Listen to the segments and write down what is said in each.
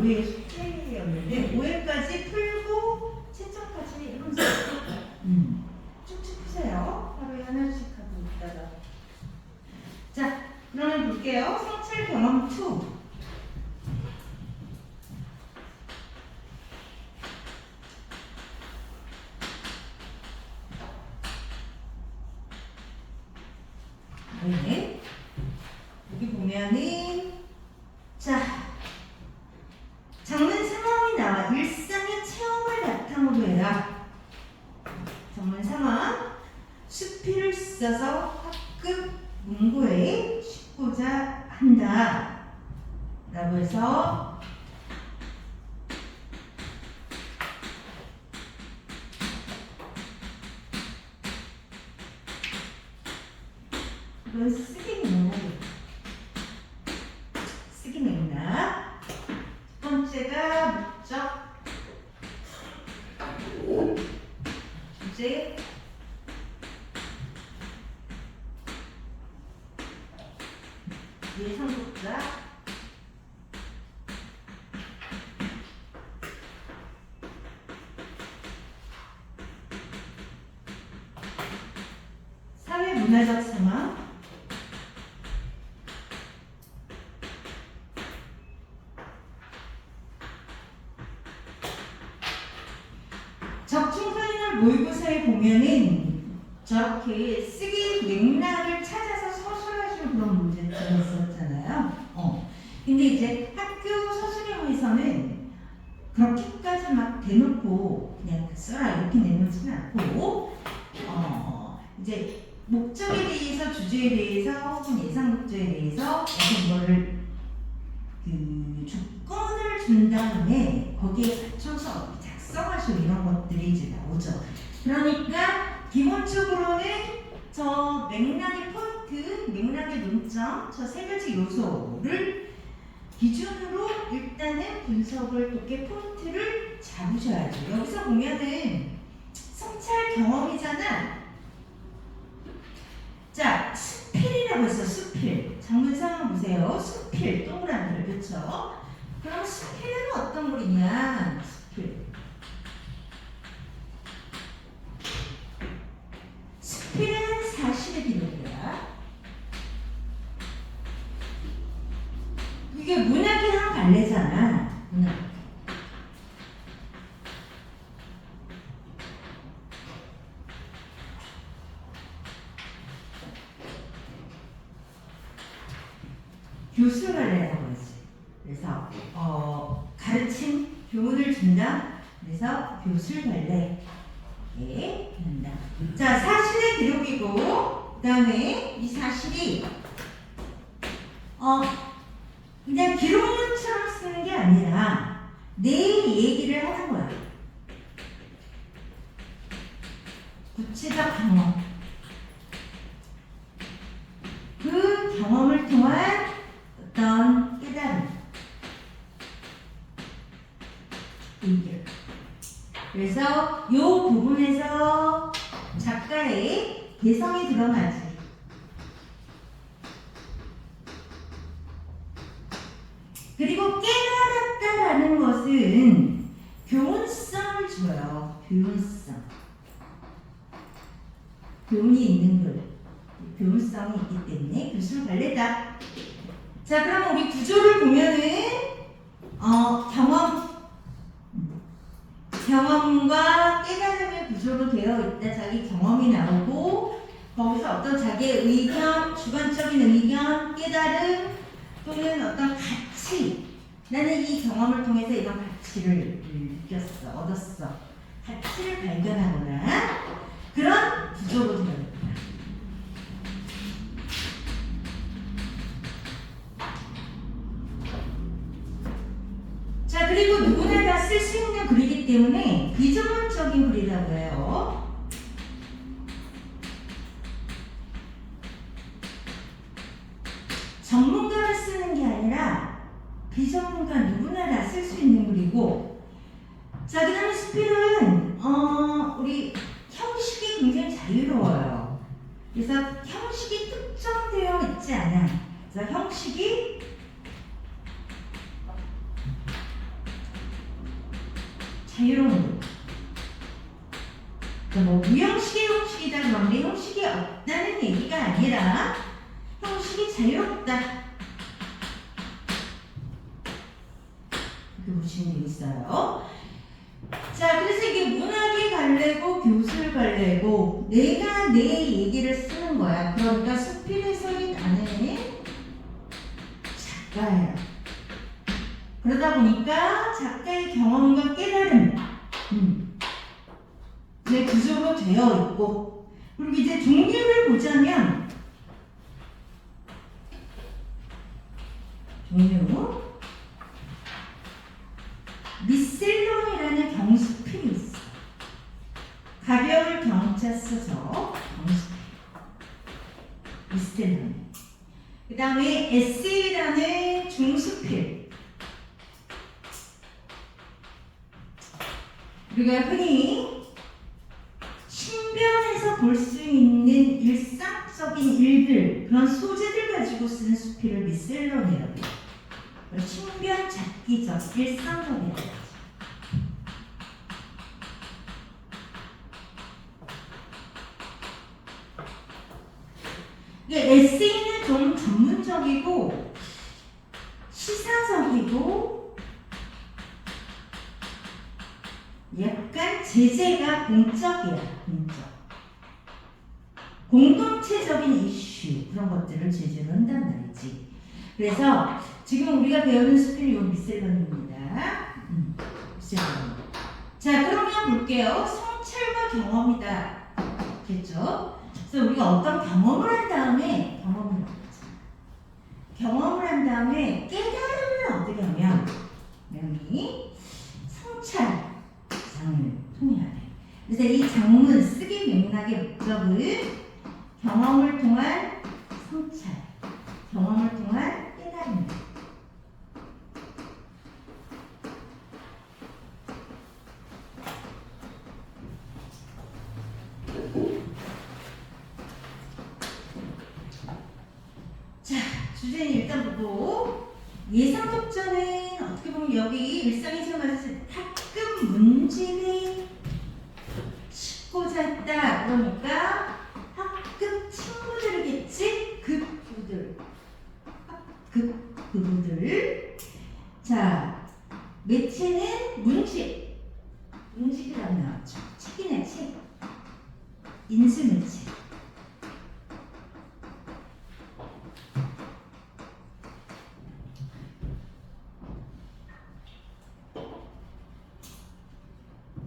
우리의 숙제였는데 5회까지 풀고 채점까지 하면서 쭉쭉 푸세요. 하루에 하나씩 하고 있다가. 자, 그러면 볼게요. 성찰 경험 2. 네. 여기 보면은 자, 장문 상황이 나와 일상의 체험을 바탕으로 해라. 장문 상황 수필을 써서 학급 문고에 싣고자 한다 라고 해서 이건 쓰기 맥락이에요. 쓰기 맥락. 첫 번째가 목적, 주제, 예상국자, 사회문화적 상황, 적중서인을 모의고사에 보면은 저렇게 쓰기 맥락을 찾아서 서술하시는 그런 문제점이 있었잖아요. 근데 이제 학교 서술형에서는 그렇게까지 막 대놓고 그냥 써라 이렇게 내놓지는 않고 이제 목적에 대해서, 주제에 대해서, 혹은 예상국자에 대해서 어떤 거를 그 조건을 준 다음에 거기에 맞춰서 작성하시고 이런 것들이 이제 나오죠. 그러니까 기본적으로는 저 맥락의 포인트, 맥락의 논점, 저 세 가지 요소를 기준으로 일단은 분석을 이렇게 포인트를 잡으셔야죠. 여기서 보면은 성찰 경험이잖아. 자, 수필이라고 했어. 수필. 장문 상황 보세요. 수필, 동그라미를. 그렇죠? 그럼 수필은 어떤 글이냐? 수필. 수필은 사실의 기록이야. 이게 문학이 한 갈래잖아. 문학. 교수 갈래라고 하지. 그래서 가르침, 교훈을 준다. 그래서 교술 갈래. 예, 된다. 자, 사실의 기록이고, 그 다음에 이 사실이 그냥 기록문처럼 쓰는 게 아니라 내 얘기를 하는 거야. 구체적 경험. 그 경험을 통한 어떤 깨달음. 얘기를. 그래서 이 부분에서 작가의 개성이 드러나지. 그리고 깨달았다라는 것은 교훈성을 줘요. 교훈성. 교훈이 있는 글. 교훈성이 있기 때문에 교수를 갈래다. 자, 그럼 우리 구조를 보면은 경험과 깨달음의 구조로 되어 있다. 자기 경험이 나오고 거기서 어떤 자기의 의견, 주관적인 의견, 깨달음 또는 어떤 가치. 나는 이 경험을 통해서 이런 가치를 느꼈어, 얻었어. 가치를 발견하거나 그런 구조로 되어 있다. 자, 그리고 누구나 다 쓸 수 있는 글이기 때문에 비전문적인 글이라고 해요. 전문가가 쓰는 게 아니라 비전문가 누구나 다 쓸 수 있는 글이고, 자, 그 다음에 수필은 우리 형식이 굉장히 자유로워요. 그래서 형식이 특정되어 있지 않아. 그래서 형식이 자유로운 거. 그러니까 뭐 무형식의 형식이다 그런데 형식이 없다는 얘기가 아니라 형식이 자유롭다. 이렇게 보시면 되겠어요. 자, 그래서 이게 문학의 갈래고 교술 갈래고 내가 내 얘기를 쓰는 거야. 그러니까 수필에서의 나는 작가야. 그러다 보니까 작가의 경험과 깨달음 내 구조로 되어 있고, 그리고 이제 종류를 보자면 종류 미셀론이라는 경수필이 있어. 가벼울 경자 써서 경수필 미셀론. 그 다음에 에세이라는 중수필. 우리가 흔히 신변에서 볼 수 있는 일상적인 일들, 그런 소재들 가지고 쓰는 수필을 미셀론이라고 해요. 신변 잡기적, 일상적이라고 하죠. 에세이는 좀 전문적이고 시사적이고 약간 제재가 공적이야. 공적. 공동체적인 이슈, 그런 것들을 제재로 한단 말이지. 그래서 지금 우리가 배우는 수필이 요 미셀론입니다. 미셀론. 자, 그러면 볼게요. 성찰과 경험이다. 됐죠? 그래서 우리가 어떤 경험을 한 다음에 경험을 한 다음에 깨달음을 얻으려면 여기 성찰 장을 통해야 돼. 그래서 이 장문 쓰기 맥락의 목적은 경험을 통한 성찰, 경험을 통한 깨달음이다. 자, 주제는 일단 보고, 예상 독자는 어떻게 보면 여기 일상에서 말했을 때 가끔 문제를 짚고자 했다. 그러니까 학급 친구들이겠지? 급부들. 자, 매체는 문직이라고 나왔죠. 책이네, 책. 인수매체.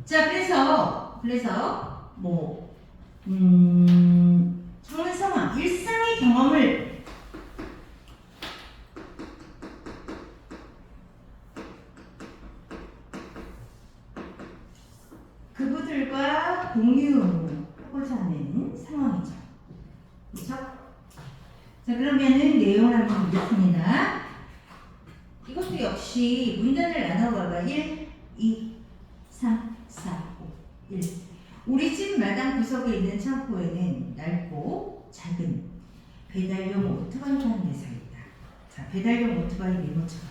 자, 그래서 뭐 정말 상황, 일상의 경험을 그분들과 공유하고자 하는 상황이죠. 그렇죠? 자, 그러면은 내용을 한번 보겠습니다. 이것도 역시 문단을 나눠봐봐. 1, 2, 3, 4, 5, 1. 우리 집 마당 구석에 있는 창고에는 낡고 작은 배달용 오토바이가 한 대서 있다. 자, 배달용 오토바이 메모쳐봐.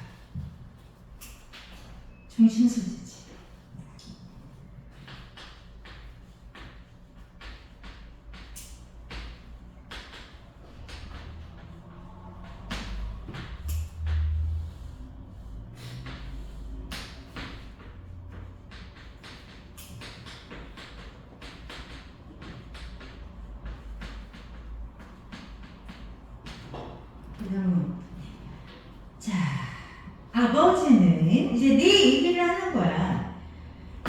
중심 소재지. 자, 아버지는 이제 내 얘기를 하는 거야.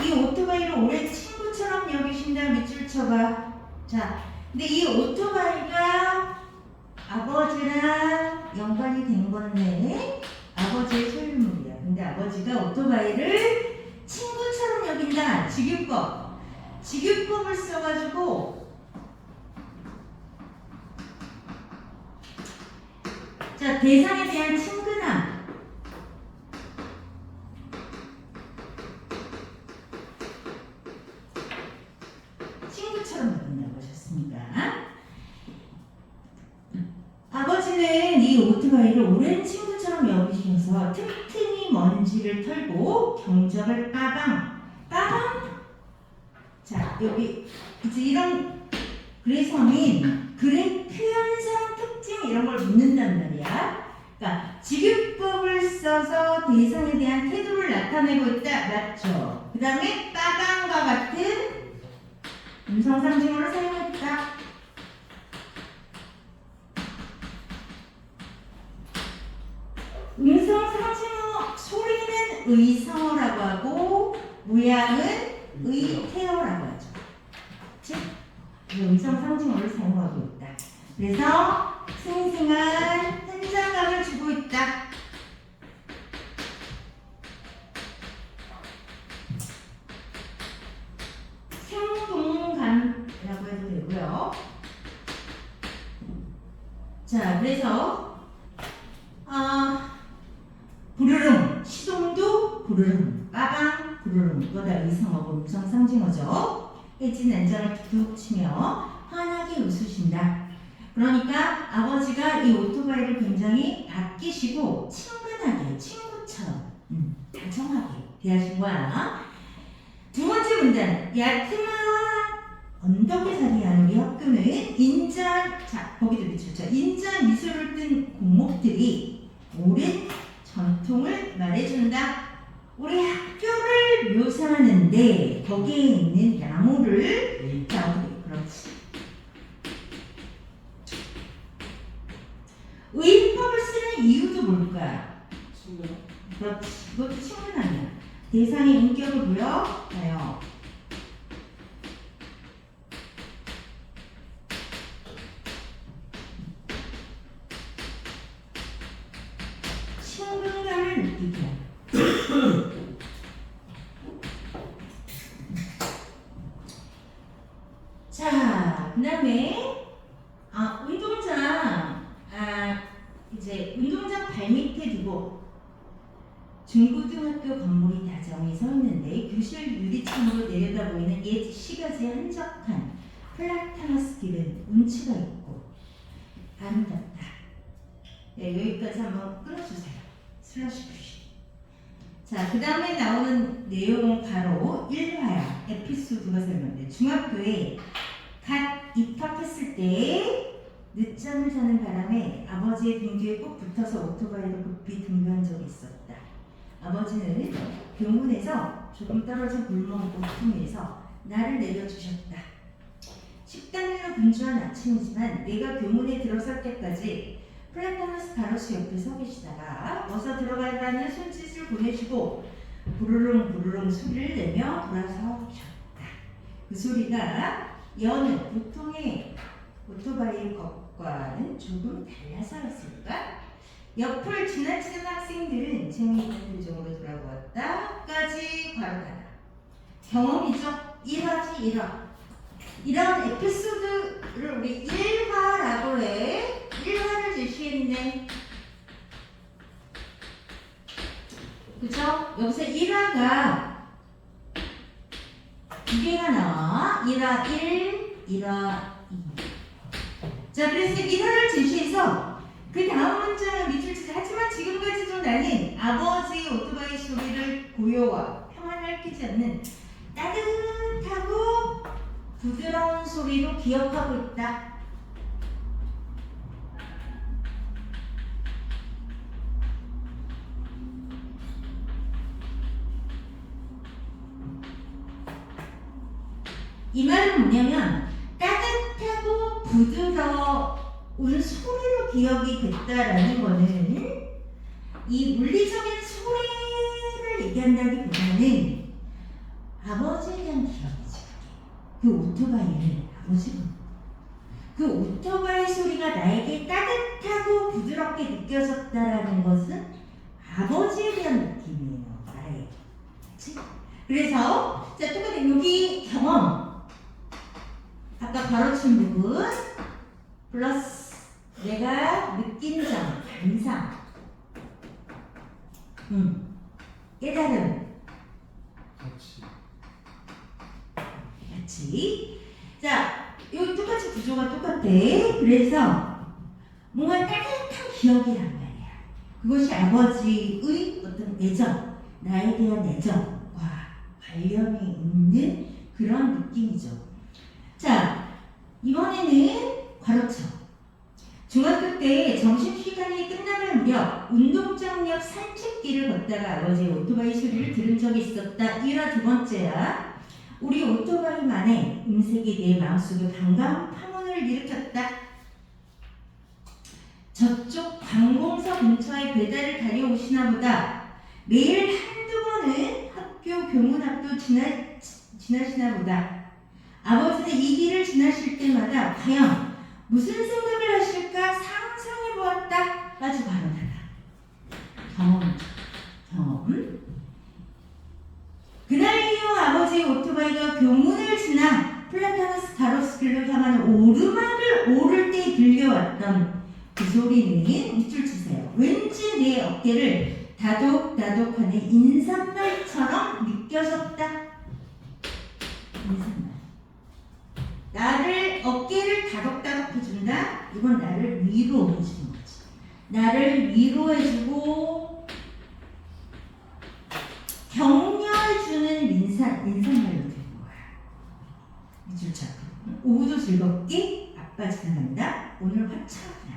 이 오토바이를 오랜 친구처럼 여기신다. 밑줄 쳐봐. 자, 근데 이 오토바이가 아버지랑 연관이 된 건데 아버지의 소유물이야. 근데 아버지가 오토바이를 친구처럼 여긴다. 직유법을 써가지고, 자, 대상에 대한 친근함. 친구처럼 여긴다고 하셨습니다. 아버지는 이 오토바이를 오랜 친구처럼 여기시면서 틈틈이 먼지를 털고 경적을 빠방 빠방. 자, 여기 이제 이런 그래서는 그래프 현상 특징 이런 걸 묻는단 말이야. 그러니까 직유법을 써서 대상에 대한 태도를 나타내고 있다. 맞죠? 그 다음에 빠방과 같은 음성 상징어를 사용했다. 음성 상징어 소리는 의성어라고 하고 모양은 의태어라고 하죠. 그치? 음성 상징어를 사용하고 있다. 그래서 생생한 현장감을 주고 있다. 생동감이라고 해도 되고요. 자, 그래서 부르릉, 시동도 부르릉, 빠방, 부르릉, 이거 다 의성어고 음성 상징어죠. 해진 안장을 툭툭 치며 환하게 웃으신다. 그러니까 아버지가 이 오토바이를 굉장히 아끼시고 친근하게, 친구처럼 다정하게 대하신 거야. 두 번째 문단, 야트한 언덕에 자리한 우리 학교는 인자, 자 거기도 미쳤죠. 인자 미소를 띤 공목들이 오랜 전통을 말해준다. 우리 학교를 묘사하는데 거기에 있는 나무를 자 어떻게 그렇지. 의법을 쓰는 이유도 뭘까? 그렇지. 이것도 친근함이야. 대상의 인격을 보여요. 친근감을 느끼게. 자, 그 다음에 운동장 이제 운동장 발밑에 두고 중고등학교 건물이 다정히 서 있는데 교실 유리창으로 내려다 보이는 옛 시가지에 한적한 플라타너스 길은 운치가 있고 아름답다. 네, 여기까지 한번 끊어주세요. 슬러시 푸시. 자, 그 다음에 나오는 내용은 바로 1화야. 에피소드가 설명돼. 중학교에 갓 입학했을 때 늦잠을 자는 바람에 아버지의 등 뒤에 꼭 붙어서 오토바이로 급히 등교한 적이 있었다. 아버지는 교문에서 조금 떨어진 골목 오퉁이에서 나를 내려주셨다. 식당에는 분주한 아침이지만 내가 교문에 들어설 때까지 플라타너스 가로수 옆에 서 계시다가 어서 들어가라는 손짓을 보내시고 부르릉 부르릉 소리를 내며 돌아서 켰다. 그 소리가 여느 보통의 오토바이 것과는 조금 달라서였을까? 옆을 지나치는 학생들은 재미있는 표정으로 돌아보았다까지 괄호하다. 경험이죠. 1화지 1화. 이런 에피소드를 우리 1화라고 해. 1화를 제시했네. 그죠? 여기서 1화가 두 개가 나와. 1화 1, 1화 2. 자, 그래서 1화를 제시해서 그 다음 문장을 밑줄 치자. 하지만 지금까지도 나는 아버지의 오토바이 소리를 고요와 평안을 արկ이지 않는 따뜻하고 부드러운 소리로 기억하고 있다. 이 말은 뭐냐면 따뜻하고 부드러운 소리로 기억이 됐다라는 거는 이 물리적인 소리를 얘기한다기보다는 아버지에 대한 기억이지. 그 오토바이는 아버지가 그 오토바이 소리가 나에게 따뜻하고 부드럽게 느껴졌다라는 것은 아버지에 대한 느낌이에요. 나에게. 그치? 그래서 자 똑같이 여기 경험 아까 가로친 부분 플러스 내가 느낀 점, 감상 깨달음 같이 자 여기 똑같이 구조가 똑같아. 그래서 뭔가 따뜻한 기억이란 말이야. 그것이 아버지의 어떤 애정, 나에 대한 애정과 관련이 있는 그런 느낌이죠. 자, 이번에는 괄호쳐. 중학교 때 점심시간이 끝나는 무렵 운동장 옆 산책길을 걷다가 아버지의 오토바이 소리를 들은 적이 있었다. 1화 두 번째야. 우리 오토바이만의 음색이 내 마음속에 반가운 파문을 일으켰다. 저쪽 관공서 근처에 배달을 다녀오시나 보다. 매일 한두 번은 학교 교문 앞도 지나시나 보다. 아버지는 이 길을 지나실 때마다 과연 무슨 생각을 하실까 상상해 보았다. 아주 바로 나다. 경험. 그날 이후 아버지의 오토바이가 교문을 지나 플라타누스 가로수길로 향하는 오르막을 오를 때 들려왔던 그 소리는 밑줄 치세요. 왠지 내 어깨를 다독다독하는 인사말처럼 느껴졌다. 인사말. 나를 어깨를 다독다독 해준다. 이건 나를 위로해주는 거지. 나를 위로해주고 격려해주는 인사말로 되는 거야. 밑줄 쳐. 오후도 즐겁게 아빠 지나간다. 오늘 화창하구나.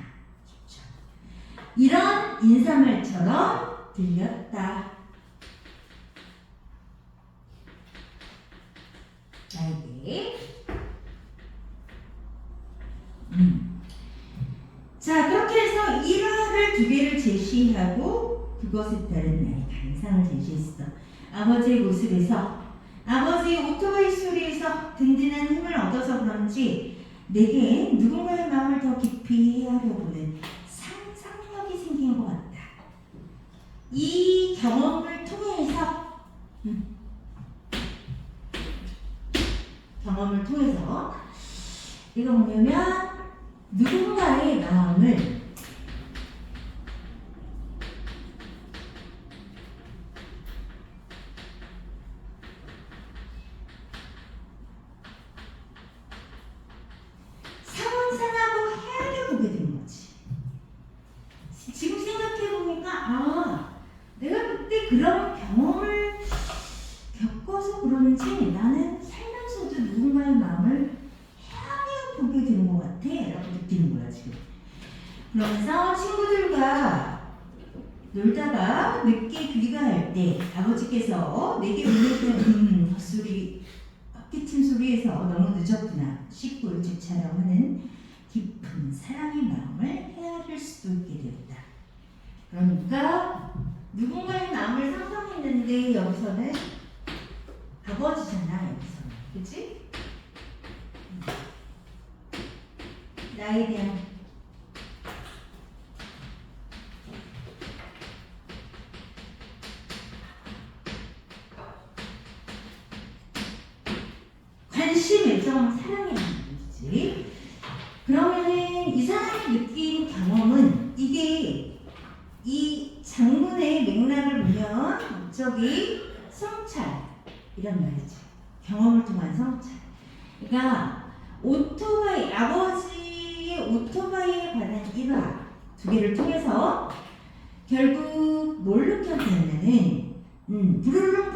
이런 인사말처럼 들렸다. 나에게. 자, 그렇게 해서 일화를 두 개를 제시하고 그것에 따른 나의 감상을 제시했어. 아버지의 모습에서, 아버지의 오토바이 소리에서 든든한 힘을 얻어서 그런지 내게 누군가의 마음을 더 깊이 헤아려보는 상상력이 생긴 것 같다. 이 경험을 통해서 이거 뭐냐면 누군가의 마음을 상상하고 헤아려보게 된 거지. 지금 생각해보니까 내가 그때 그런 경험을 겪어서 그런지 나는 살면서도 누군가의 마음을 헤아려보게 된 것 같아 라고 느끼는 거야 지금. 그러면서 친구들과 놀다가 늦게 귀가할 때 아버지께서 내게 울리는 헛소리, 헛기침 소리에서 너무 늦었구나, 씻고 일찍 자라고 하는 깊은 사랑의 마음을 헤아릴 수도 있게 되었다. 그러니까 누군가의 마음을 상상했는데 여기서는 아버지잖아. 여기서는 그치? 나에 대한 관심, 애정, 사랑이라는 거지. 그러면은 이 사람이 느낀 경험은 이게 이 장문의 맥락을 보면 목적이 성찰이란 말이죠. 경험을 통한 성찰. 그러니까 오토바이, 아버지의 오토바이에 관한 일화 두 개를 통해서 결국 뭘 느꼈냐면은 부르릉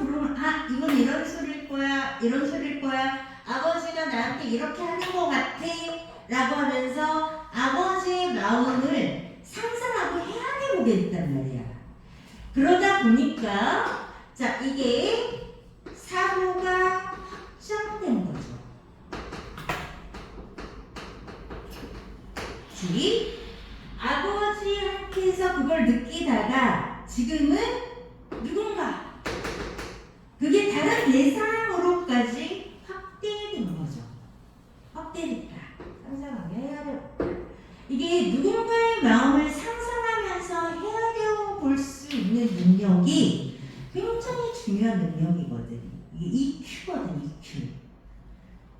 이건 이런 소리일 거야, 이런 소리일 거야, 아버지가 나한테 이렇게 하는 것 같아 라고 하면서 아버지의 마음을 상상하고 헤아려보게 됐단 말이야. 그러다 보니까 자, 이게 사고가 확정된 거죠. 즉 아버지한테서 그걸 느끼다가 지금은 누군가, 그게 다른 대상으로까지 확대된 거죠. 확대됐다. 상상하게 헤아려. 이게 누군가의 마음을 상상하면서 헤아려 볼 수 있는 능력이 굉장히 중요한 능력이거든. 이게 EQ거든, EQ.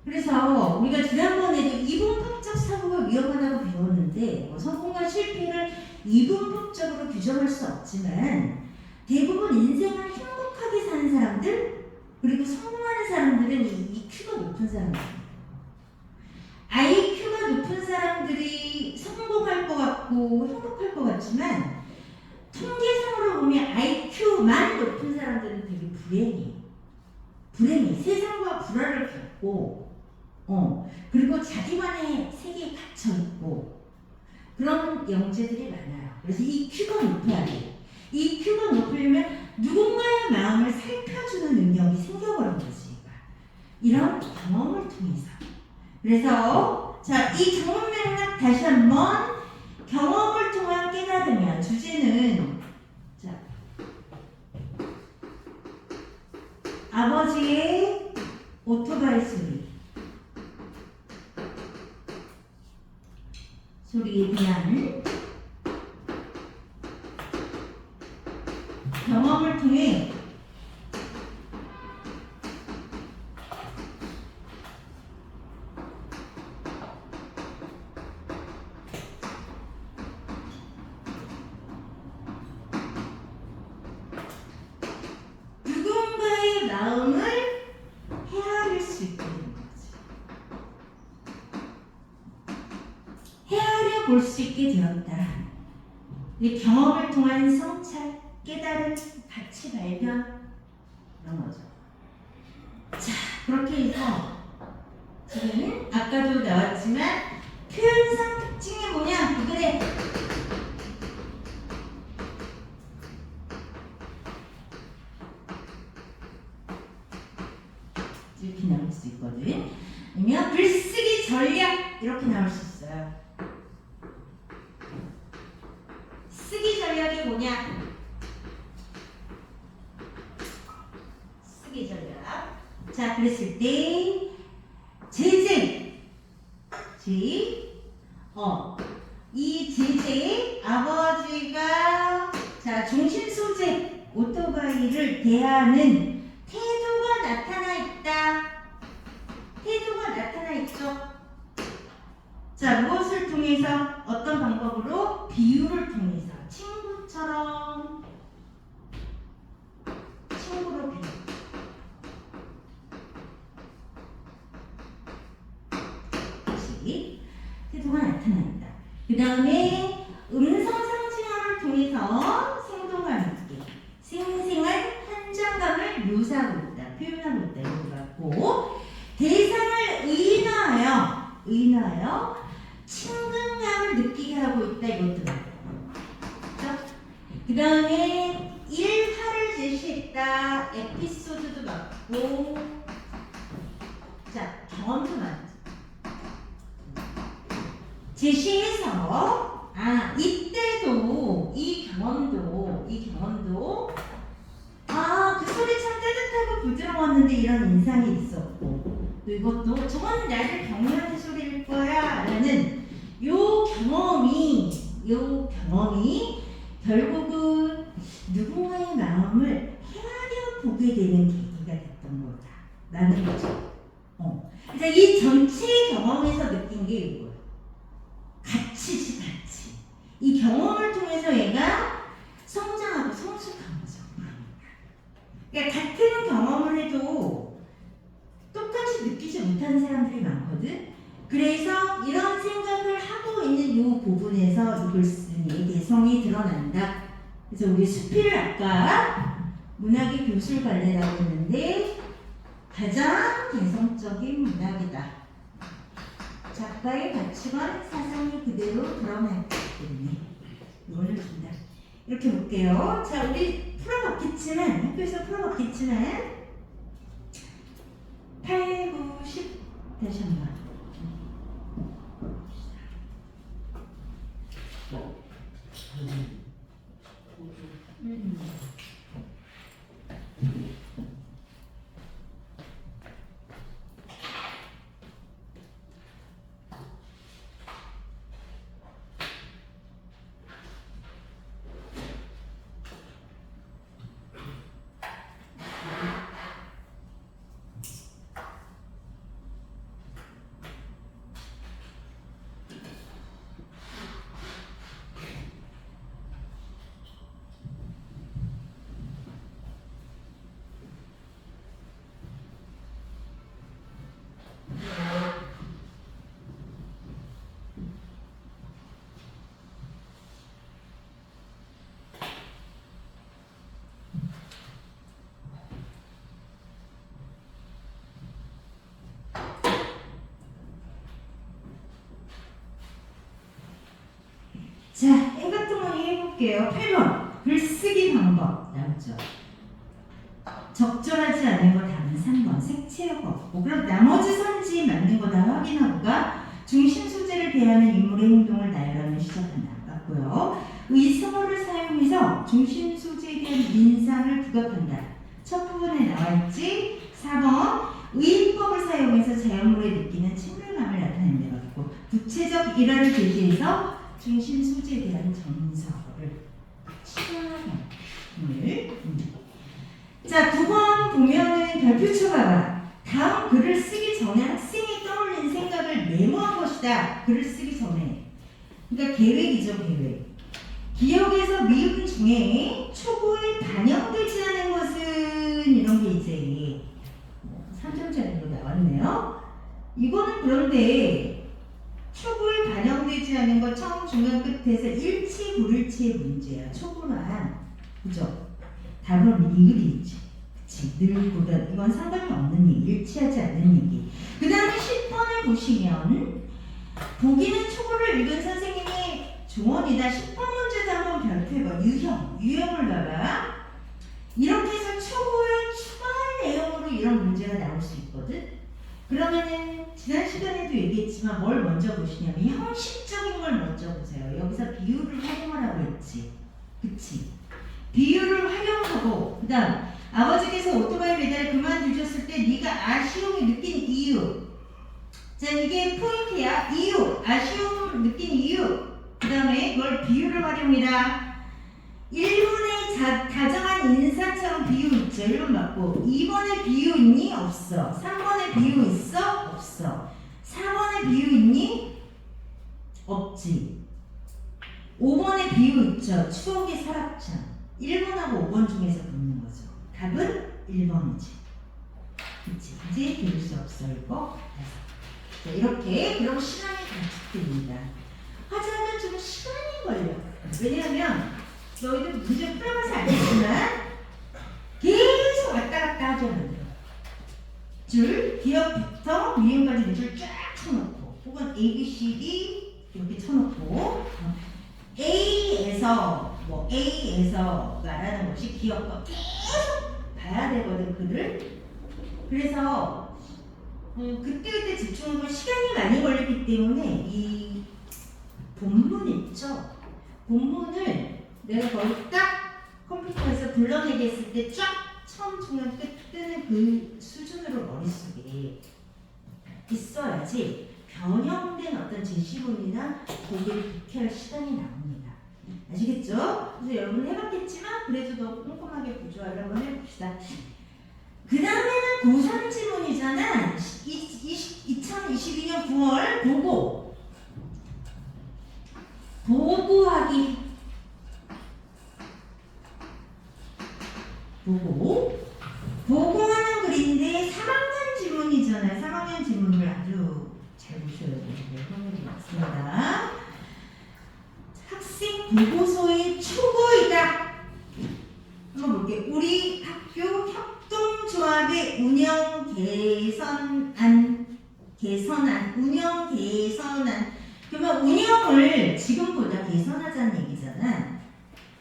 그래서 우리가 지난번에도 이분법적 사고가 위험하다고 배웠는데 성공과 실패를 이분법적으로 규정할 수 없지만 대부분 인생을 행복하게 사는 사람들, 그리고 성공하는 사람들은 이 EQ가 높은 사람들이에요. IQ가 높은 사람들이 성공할 것 같고 행복할 것 같지만 통계상으로 보면 IQ만 높은 사람들은 되게 불행해요. 불행해. 세상과 불화를 겪고, 그리고 자기만의 세계에 갇혀있고, 그런 영재들이 많아요. 그래서 이 큐가 높아야 돼. 이 큐가 높으려면 누군가의 마음을 살펴주는 능력이 생겨버린 거지. 이런 경험을 통해서. 그래서, 자, 이 경험 맥락 다시 한번 경험을 통한 깨달으면 주제는, 자, 아버지의 오토바이 소리에 대한 경험을 통해 누군가의 마음을 헤아릴 수 있게 되는 거지. 헤아려 볼 수 있게 되었다. 이 경험을 통한 성찰, 깨달음, 가치 발견 이런 거죠. 자, 그렇게 해서 지금 아까도 나왔지만 표현상 특징이 뭐냐? 그들의 이렇게 나올 수 있거든. 아니면 글쓰기 전략 이렇게 나올 수 있어요. 쓰기 전략이 뭐냐? 쓰기 전략. 자, 그랬을 때 제재, 이 제재에 아버지가 자 중심 소재 오토바이를 대하는 태도가 나타나 있다. 태도가 나타나 있죠. 자, 무엇을 통해서? 어떤 방법으로? 비유를 통해서. 친구처럼 친구로 비유. 다시 태도가 나타난다. 그 다음에 음성 상징어를 통해서 생동감 있게 생생한 현장감을 묘사하고 있다. 표현하고 있다. 이런 것 같고 대상을 의인화하여 친근감을 느끼게 하고 있다. 이것도 맞죠? 그 다음에 일화를 제시했다. 에피소드도 맞고 자 경험도 맞죠. 제시해서 이때도 이 경험도 그 소리 참 따뜻하고 부드러웠는데 이런 인상이 있었고 또 이것도 저건 나를 격려하는 소리일 거야 라는 요 경험이 결국은 누군가의 마음을 헤아려 보게 되는 계기가 됐던 거다 라는 거죠. 그래서 이 전체 경험에서 느낀 게 이거예요. 가치지, 가치. 이 경험을 통해서 얘가 성장하고 성숙한 거죠. 그러니까 같은 경험을 해도 똑같이 느끼지 못하는 사람들이 많거든. 그래서 이런 생각을 하고 있는 이 부분에서 이 글쓴이의 개성이 드러난다. 그래서 우리 수필을 아까 문학의 교술관례라고 했는데 가장 개성적인 문학이다. 작가의 가치관, 사상이 그대로 드러났기 때문에 이거를 준다. 이렇게 볼게요. 자, 우리 풀어봤겠지만 학교에서 풀어봤겠지만 8, 9, 10 다시 한번. 해볼게요. 8번 글쓰기 방법 나오죠. 적절하지 않은 거 답은 3번 색채가 없고. 그럼 나머지 선지 맞는 거 다 확인하고가 중심 소재를 대하는 인물의 행동을 나열하면 시작한다. 맞고요. 의성어를 사용해서 중심 소재에 대한 인상을 부각한다. 첫 부분에 나와있지. 4번 의인법을 사용해서 자연물에 느끼는 친밀감을 나타낸다. 맞고. 구체적 일화를 제시해서 중심 소재에 대한 정서를 취하는. 자, 9번 보면은 별표 쳐봐봐. 다음 글을 쓰기 전에 학생이 떠올린 생각을 메모한 것이다. 글을 쓰기 전에. 그러니까 계획이죠, 계획. 기억에서 미흡 중에 초고에 반영되지 않은 것은 이런 게 이제 3점짜리로 나왔네요. 이거는 그런데 초고에 반영되지 않은 것 처음 중간 끝에서 일치 불일치의 문제야. 초고만. 그죠? 답은 이글이지. 그치. 늘보다 이건 상관이 없는 얘기. 일치하지 않는 얘기. 그 다음에 10번을 보시면 보기는 초고를 읽은 선생님이 조언이다. 10번 문제도 한번 별표해봐. 유형을 봐봐. 이렇게 해서 초고의 추가할 내용으로 이런 문제가 나올 수 있거든. 그러면은 지난 시간에도 얘기했지만 뭘 먼저 보시냐면 형식적인 걸 먼저 보세요. 여기서 비유를 활용하라고 했지. 그치? 비유를 활용하고 그 다음 아버지께서 오토바이 배달을 그만두셨을 때 네가 아쉬움이 느낀 이유. 자, 이게 포인트야. 이유. 아쉬움 느낀 이유. 그 다음에 그걸 비유를 활용해라. 1번의 다정한 인사처럼 비유 있죠. 1번 맞고. 2번에 비유 있니? 없어. 3번에 비유 있어? 없어. 4번에 비유 있니? 없지. 5번에 비유 있죠. 추억의 서랍장. 1번하고 5번 중에서 묻는 거죠. 답은 1번이지. 그치? 이제 비울 수 없어. 이거. 자, 이렇게. 그럼 시간이 단축됩니다. 하자면 좀 시간이 걸려. 왜냐하면 너희들 문제 풀어봐서 알겠지만 계속 왔다 갔다 하잖아요. 줄, 기억부터 미음까지 줄 쫙 쳐놓고 혹은 A, B, C, D 이렇게 쳐놓고 A에서 말하는 것이 기억과 계속 봐야 되거든, 글을. 그래서 그때 집중하면 시간이 많이 걸리기 때문에 이 본문 있죠? 본문을 내가 거의 딱 컴퓨터에서 불러내게 했을 때 쫙 처음 중간 끝 뜨는 그 수준으로 머릿속에 있어야지 변형된 어떤 제시문이나 고개를 독해할 시간이 나옵니다. 아시겠죠? 그래서 여러분 해봤겠지만 그래도 더 꼼꼼하게 구조화를 한번 해봅시다. 그 다음에는 고3 지문이잖아. 2022년 9월 보고하기. 보고하는 글인데 3학년 지문이잖아요. 3학년 지문을 아주 잘 보셔야 되는데 확률이 맞습니다. 학생 보고서의 초고이다. 한번 볼게요. 우리 학교 협동조합의 운영 개선안. 그러면 운영을 지금보다 개선하자는 얘기잖아.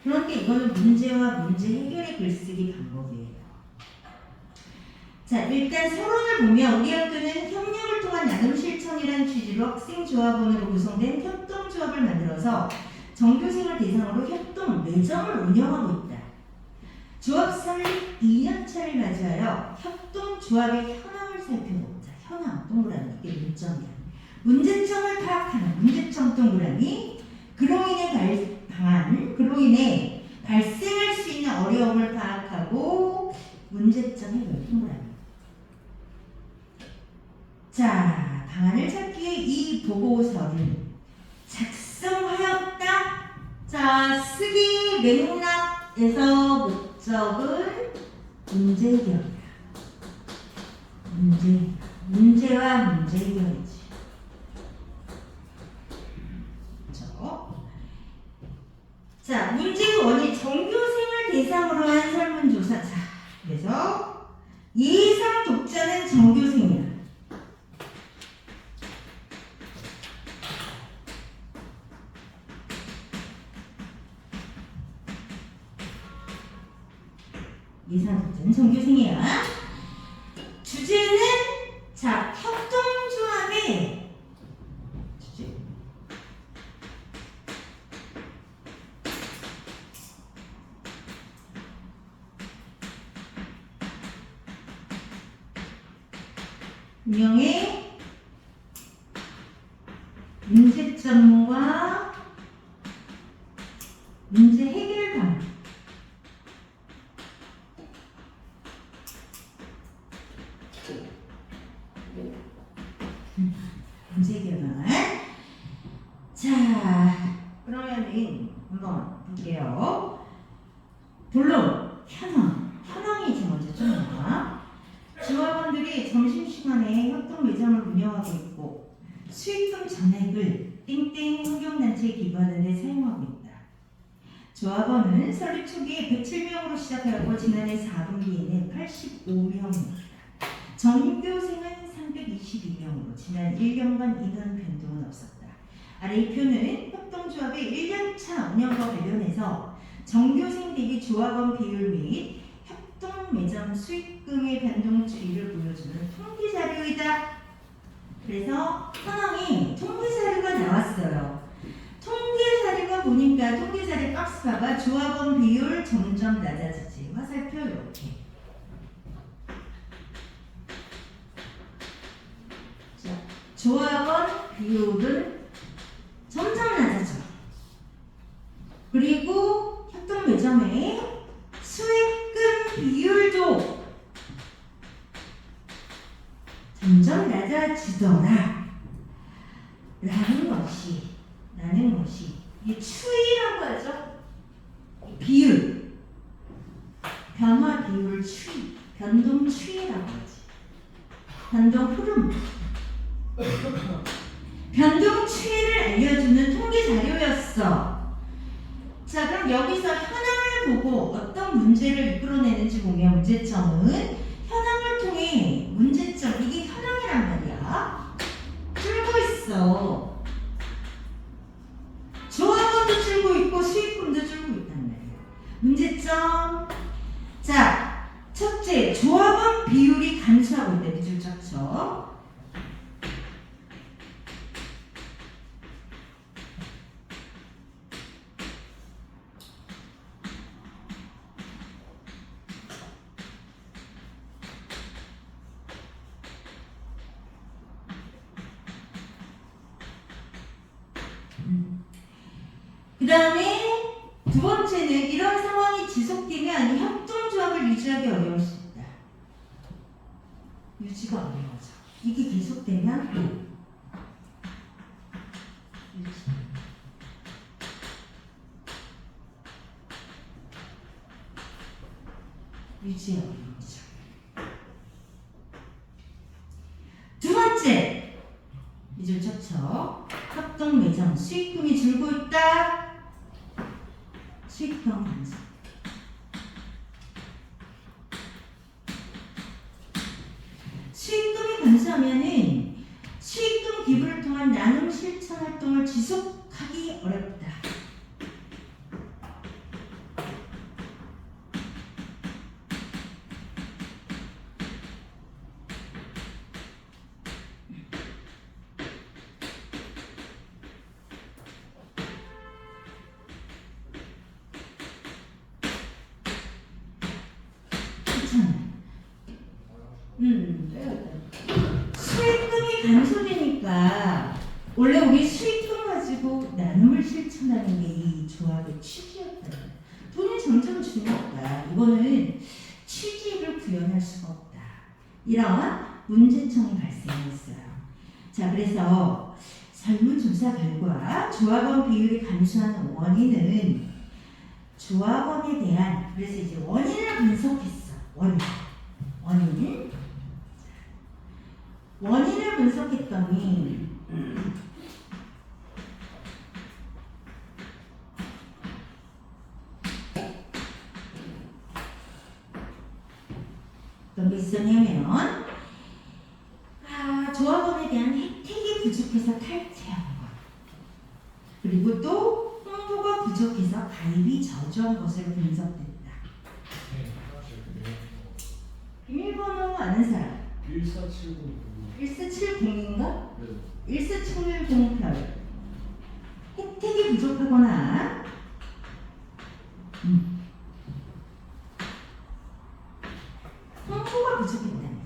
그런데 이거는 문제와 문제 해결의 글쓰기 방법이에요. 자, 일단 서론을 보면 우리 학교는 협력을 통한 나눔 실천이라는 취지로 학생조합원으로 구성된 협동조합을 만들어서 전교생을 대상으로 협동 매점을 운영하고 있다. 조합 설립 2년차를 맞이하여 협동조합의 현황을 살펴보자. 현황 동그라미, 이게 문점이야. 문제점을 파악하는 문제점 동그라미, 그로 인해 발생할 수 있는 어려움을 파악하고 문제점 해결 동그라미. 자, 방안을 찾기 위해 이 보고서를 작성하였다. 자, 쓰기 맥락에서 목적은 문제 해결이다. 문제와 문제 해결이지. 자, 문제의 원인, 전교생을 대상으로 한 설문조사. 자, 그래서 예상 독자는 전교생이야. 예상 숙제는 전교생이야. 주제는 자 협동조합의 주제. 운영의 문제점과 문제 해결 방안. 문제 해결 방안. 자, 그러면은 한번 볼게요. 본론 현황이 이제 먼저 좀 나와. 조합원들이 점심시간에 협동 매장을 운영하고 있고 수익금 전액을 땡땡 환경단체에 기부하는 데 사용하고 있다. 조합원은 설립 초기에 107명으로 시작하였고 지난해 4분기에는 85명입니다. 전교생은 322명으로 지난 1년간 인원 변동은 없었다. 아래 이 표는 협동조합의 1년차 운영과 관련해서 전교생 대비 조합원 비율 및 협동 매장 수익금의 변동 추이를 보여주는 통계 자료이다. 그래서 현황이 통계 자료가 나왔어요. 통계 자료가 보니까 통계 자료 박스 봐봐. 조합원 비율 점점 낮아지지. 화살표 이렇게. 자, 조합원 비율은 점점 낮아져. 그리고 협동 매점의 수익금 비율도 점점 낮아지더라. 라는 것이 이 추이라고 하죠. 비율, 변화 비율 추이, 변동 추이라고 하지. 변동 흐름, 변동 추이를 알려주는 통계 자료였어. 자, 그럼 여기서 현황을 보고 어떤 문제를 이끌어내는지 보면 문제점은 현황을 통해 문제점, 이게 현황이란 말이야. 줄고 있어. 조합원도 줄고 있고 수익금도 줄고 있단 말이야. 문제점. 자, 첫째, 조합원 비율이 감소하고 있다. 밑줄 쫙쳐. 그 다음에 두 번째는 이런 상황이 지속되면 협동조합을 유지하기 어려울 수 있다. 유지가 어려워져. 이게 계속되면 유지 어려워져. 두 번째, 이줄 쳤죠. 협동 매장 수익금이 줄고 있다. 수익금 감소. 수익금이 감소하면은 수익금 기부를 통한 나눔 실천 활동을 지속하기 어렵다. 수익금이 감소되니까 원래 우리 수익금 가지고 나눔을 실천하는 게 이 조합의 취지였다. 돈이 점점 주니까 이거는 취지를 구현할 수가 없다. 이런 문제점이 발생했어요. 자, 그래서 설문조사 결과 조합원 비율이 감소하는 원인은 조합원에 대한, 그래서 이제 원인을 분석했어. 원인을 분석했더니 어떤 게 있었냐면 조합원에 대한 혜택이 부족해서 탈퇴한 것, 그리고 또 홍보가 부족해서 가입이 저조한 것으로 분석됐다. 아는 사람? 1470. 1470인가? 네. 1470별. 혜택이 부족하거나 홍보가 부족했다는 거예요.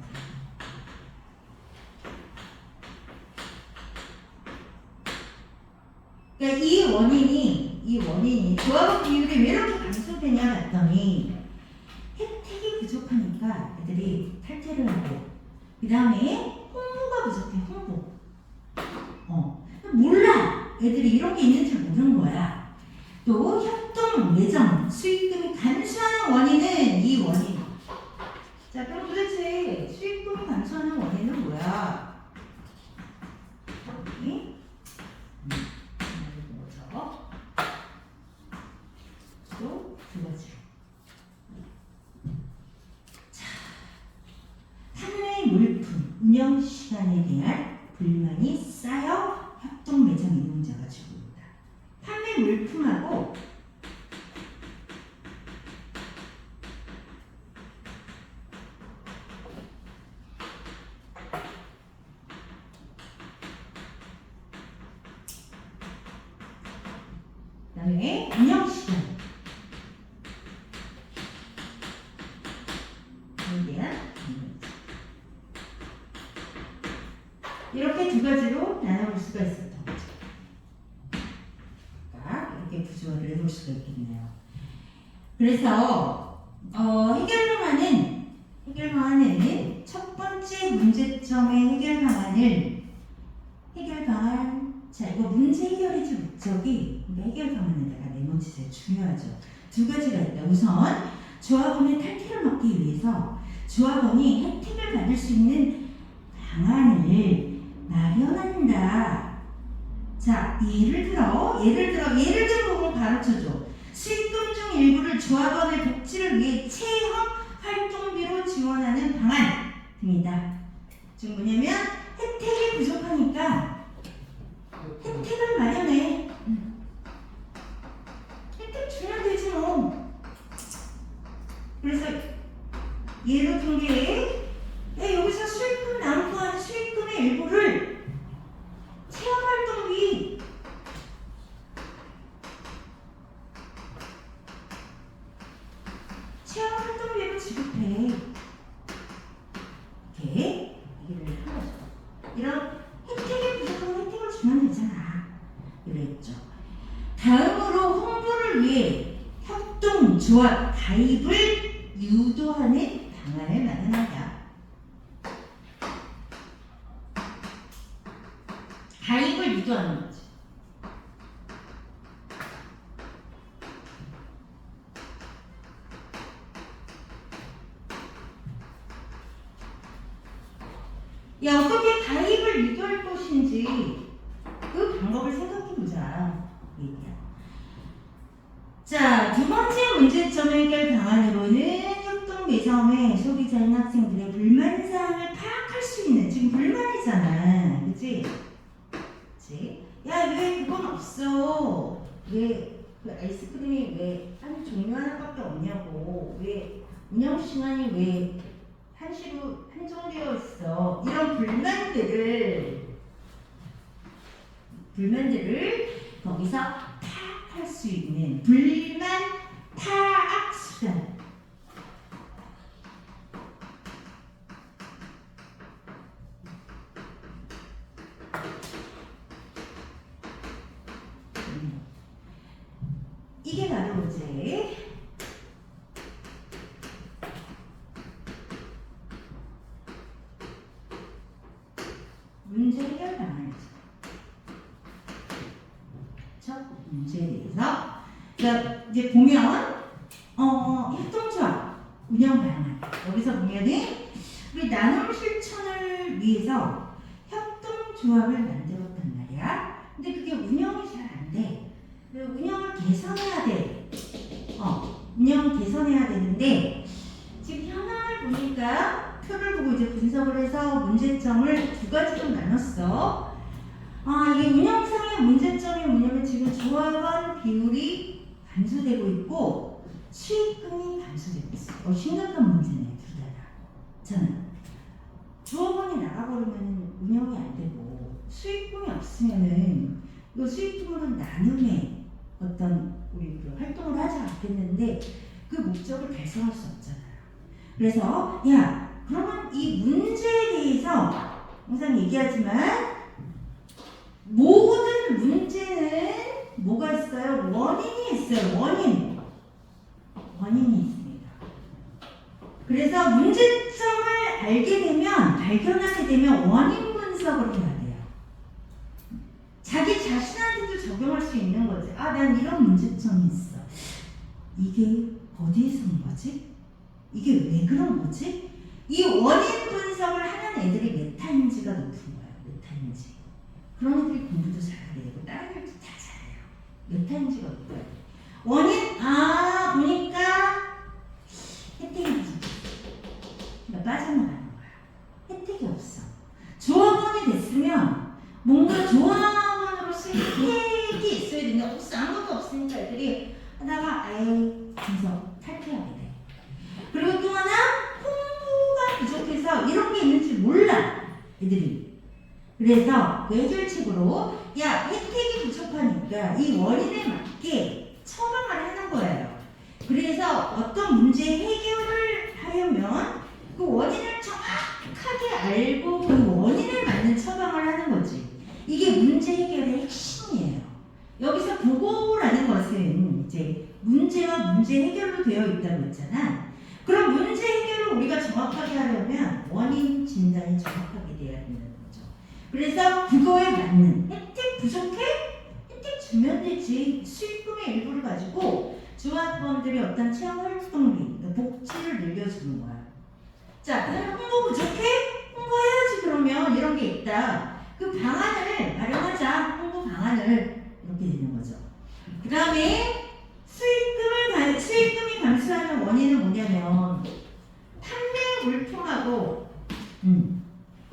그러니까 이 원인이 조합원 비율이 왜 이렇게 감소되냐 했더니 혜택이 부족하니까 애들이 탈퇴를 하고 그 다음에 홍보가 부족해. 홍보. 몰라. 애들이 이런 게 있는 줄 모르는 거야. 또 협동 매정 수익금이 감소하는 원인은 이 원인. 자, 그럼 도대체 수익금이 감소하는 원인은 뭐야? 또 두 가지. 자, 판매 물품 운영 시간에 대한 불만이 쌓여 협동 매장 이용자가 줄어든다. 판매 물품하고 그다음에 운영 시간 이렇게 두 가지로 나눠볼 수가 있었던 거죠. 이렇게 구조를 해볼 수가 있겠네요. 그래서 해결 방안은 첫 번째 문제점의 해결 방안. 자, 이거 문제 해결의 목적이 해결 방안에다가 네모치세요. 중요하죠. 두 가지가 있다. 우선 조합원의 탈퇴를 막기 위해서 조합원이 혜택을 받을 수 있는 방안을 마련한다. 자, 예를 들어 부분 가르쳐줘. 수익금 중 일부를 조합원의 복지를 위해 체험 활동비로 지원하는 방안 등이다. 지금 뭐냐면 혜택이 부족하니까 혜택을 마련해. 혜택 주면 되지 뭐. 그래서 예로 든 게 여기서 수익금 남고 하는 수익금의 일부를 체험활동비 체험활동비로 지급해. 이렇게 얘기를 한 거죠. 이런 혜택이 부족하면 혜택을 주면 되잖아. 그랬죠. 다음으로 홍보를 위해 협동조합 가입을 유도하는 방안을 마련하다. 가입을 유도하는 거지. 어떻게 가입을 유도할 것인지 그 방법을 생각해보자. 자, 두 번째 문제점 해결 방안으로는 협동 매점의 소비자인 학생들의 불만사항을 파악할 수 있는, 지금 불만이잖아. 그치? 야, 왜 그건 없어? 왜 그 아이스크림이 왜 한 종류 하나밖에 없냐고? 왜 운영 시간이 왜 한시로 한정되어 있어? 이런 불만들을 거기서 파악할 수 있는 불만 파악 수단. 이게 바로 이제 문제 해결 방안이죠. 첫 문제에 대해서 이제 보면 협동조합 운영 방안 여기서 보면은 우리 나눔 실천을 위해서 협동조합을 만들었단 말이야. 근데 그게 운영이 잘 안 돼. 운영을 개선해야 돼. 운영 개선해야 되는데 지금 현황을 보니까 표를 보고 이제 분석을 해서 문제점을 두 가지로 나눴어. 이게 운영상의 문제점이 뭐냐면 지금 조합원 비율이 감소되고 있고 수익금이 감소되고 있어. 심각한 문제네, 둘 다. 저는 적용이 안 되고 수익분이 없으면은 이 수익분은 나눔의 어떤 우리 그 활동을 하지 않겠는데 그 목적을 달성할 수 없잖아요. 그래서 야 그러면 이 문제에 대해서 항상 얘기하지만 모든 문제는 뭐가 있어요? 원인이 있어요. 원인이 있습니다. 그래서 문제점을 알게 되면 발견하게 되면 원인 분석을 해야 돼요. 자기 자신한테도 적용할 수 있는 거지. 아, 난 이런 문제점이 있어. 이게 어디에서 온 거지? 이게 왜 그런 거지? 이 원인 분석을 하는 애들이 메타인지가 높은 거예요. 메타인지. 그런 애들이 공부도 잘하게 되고 다른 애들도 다 잘해요. 메타인지가 높아요. 원인, 보니까 혜택이 부족해. 그러니까 빠져나가는 거야. 혜택이 없어. 조합원이 됐으면 뭔가 조합원으로서 혜택이 있어야 되는데 없어. 아무것도 없으니까 애들이 하다가 그래서 탈퇴하게 돼. 그리고 또 하나 홍보가 부족해서 이런 게 있는지 몰라 애들이. 그래서 그 해결책으로 야 혜택이 부족하니까 이 원인에 맞게 처방을 하는 거예요. 그래서 어떤 문제 해결을 하려면 그 원인을 정확하게 알고 그 원인에 맞는 처방을 하는 거지. 이게 문제 해결의 핵심이에요. 여기서 보고라는 것은 이제 문제와 문제 해결로 되어 있다고 했잖아. 그럼 문제 해결을 우리가 정확하게 하려면 원인 진단이 정확하게 돼야 되는 거죠. 그래서 그거에 맞는 혜택 부족해? 혜택 주면 되지. 수익금의 일부를 가지고 조합원들이 어떤 체험 활동비, 복지를 늘려주는 거야. 자, 그다음에 홍보 부족해? 홍보해야지. 그러면 이런 게 있다. 그 방안을 마련하자. 홍보 방안을 이렇게 되는 거죠. 그 다음에 수익금이 감소하는 원인은 뭐냐면 판매 물품하고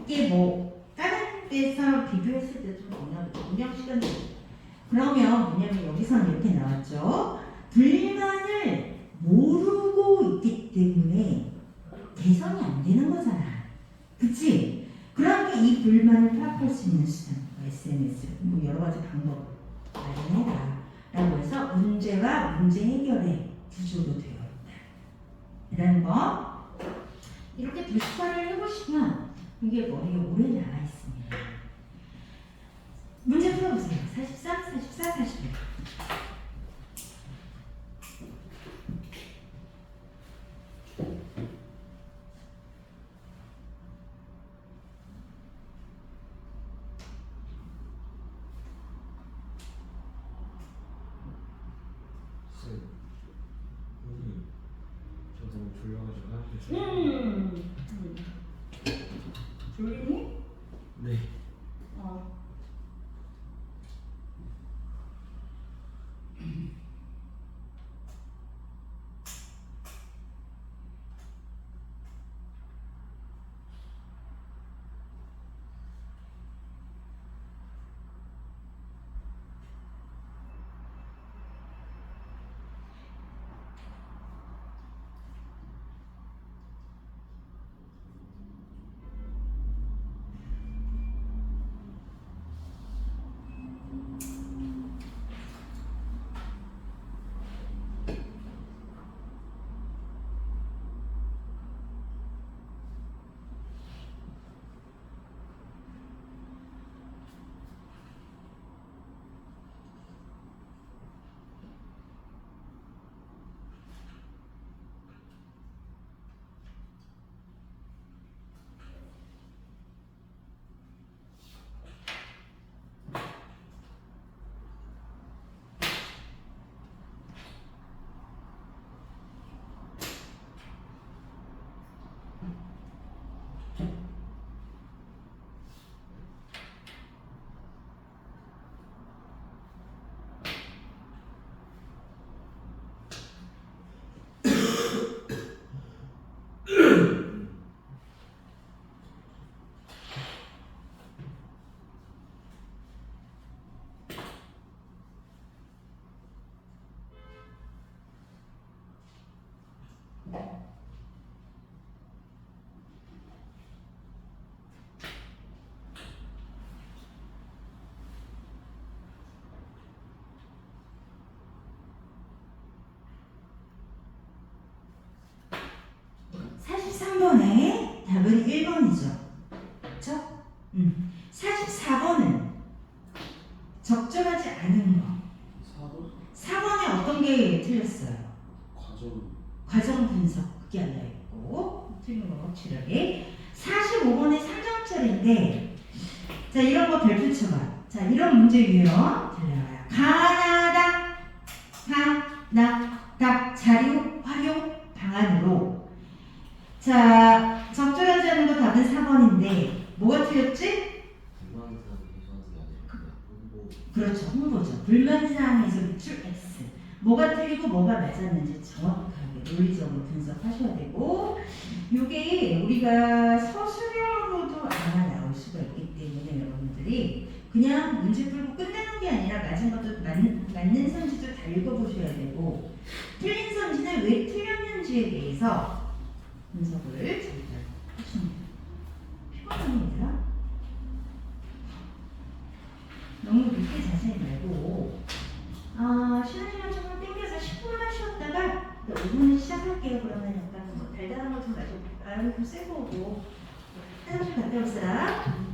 이게 뭐 다른 데서 비교했을 때 좀 뭐냐 운영 시간이 그러면 뭐냐면 여기서는 이렇게 나왔죠. 불만을 모르고 있기 때문에 개선이 안 되는 거잖아. 그치? 그러니까 이 불만을 파악할 수 있는 수단 SNS 뭐 여러 가지 방법을 마련해라 라고 해서 문제와 문제 해결의 구조로 되어 있다 라는 거. 이렇게 비슷하게 해보시면 이게 머리에 오래 남아 있습니다. 문제 풀어보세요. 43, 44, 45. 여기 저 너무 졸려가지고 할 수 있어요? 졸리니? 네. 때문에 답은 1번이죠. 그쵸? 44번은 적절하지 않은 거. 4번? 4번에 어떤 게 틀렸어요? 과정 분석 그게 알려있고 틀린 거 확실하게. 45번의 3점짜리인데 자 이런 거 별표 쳐봐. 자 이런 문제 유형 들려와요. 가나다 자료 활용 방안으로. 자 적절하지 않은 거 답은 4번인데 뭐가 틀렸지? 그렇죠. 홍보죠. 불만사항에서 밑줄 X. 뭐가 틀리고 뭐가 맞았는지 정확하게 논리적으로 분석하셔야 되고 이게 우리가 서술형으로도 아마 나올 수가 있기 때문에 여러분들이 그냥 문제 풀고 끝내는 게 아니라 맞은 것도 맞는 선지도 다 읽어보셔야 되고 틀린 선지는 왜 틀렸는지에 대해서 분석을 잘 하시면 돼요. 피곤합니다. 너무 늦게 자세히 말고 쉬는 시간 조금 땡겨서 10분만 쉬었다가 5분에 시작할게요. 그러면 약간 뭐 달달한 거 좀 마셔볼까요? 좀 세고 오고 화장실 갔다 올 사람?